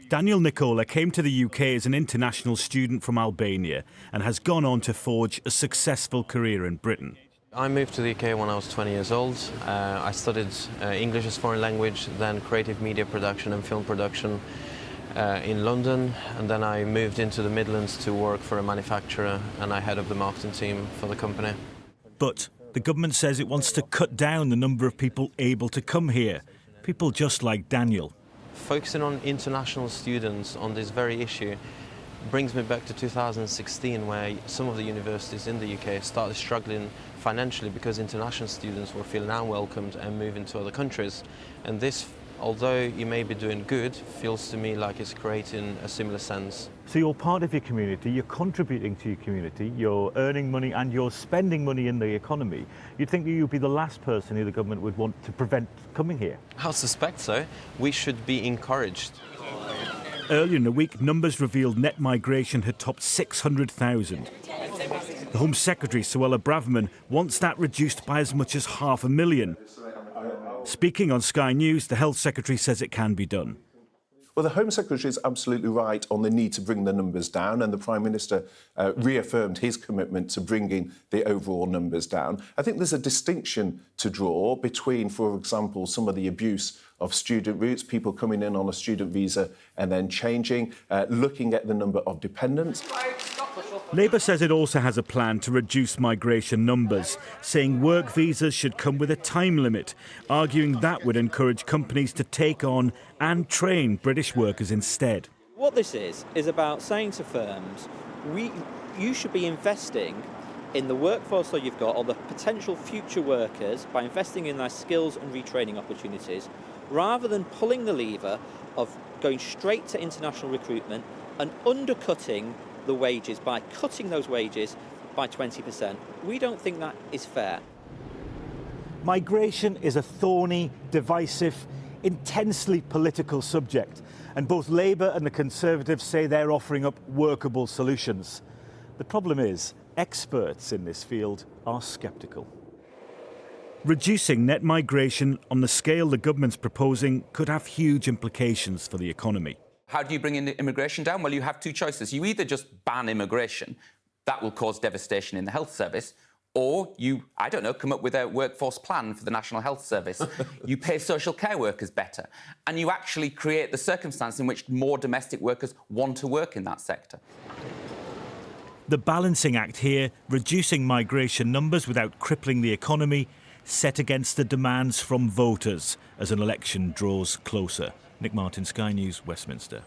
Daniel Nicola came to the UK as an international student from Albania and has gone on to forge a successful career in Britain. I moved to the UK when I was 20 years old. I studied English as foreign language, then creative media production and film production in London, and then I moved into the Midlands to work for a manufacturer, and I head up the marketing team for the company. But the government says it wants to cut down the number of people able to come here, people just like Daniel. Focusing on international students on this very issue brings me back to 2016, where some of the universities in the UK started struggling financially because international students were feeling unwelcomed and moving to other countries. And this, although you may be doing good, feels to me like it's creating a similar sense. So you're part of your community, you're contributing to your community, you're earning money and you're spending money in the economy. You'd think that you'd be the last person who the government would want to prevent coming here. I suspect so. We should be encouraged. Earlier in the week, numbers revealed net migration had topped 600,000. The Home Secretary, Suella Braverman, wants that reduced by as much as 500,000. Speaking on Sky News, the Health Secretary says it can be done. Well, the Home Secretary is absolutely right on the need to bring the numbers down, and the Prime Minister reaffirmed his commitment to bringing the overall numbers down. I think there's a distinction to draw between, for example, some of the abuse of student routes, people coming in on a student visa and then changing, looking at the number of dependents. Labour says it also has a plan to reduce migration numbers, saying work visas should come with a time limit, arguing that would encourage companies to take on and train British workers instead. What this is about saying to firms, you should be investing in the workforce that you've got or the potential future workers by investing in their skills and retraining opportunities, rather than pulling the lever of going straight to international recruitment and undercutting the wages by cutting those wages by 20%. We don't think that is fair. Migration is a thorny, divisive, intensely political subject, and both Labour and the Conservatives say they're offering up workable solutions. The problem is, experts in this field are sceptical. Reducing net migration on the scale the government's proposing could have huge implications for the economy. How do you bring in immigration down? Well, you have two choices. You either just ban immigration, that will cause devastation in the health service, or you, I don't know, come up with a workforce plan for the National Health Service. You pay social care workers better, and you actually create the circumstance in which more domestic workers want to work in that sector. The balancing act here, reducing migration numbers without crippling the economy, set against the demands from voters as an election draws closer. Nick Martin, Sky News, Westminster.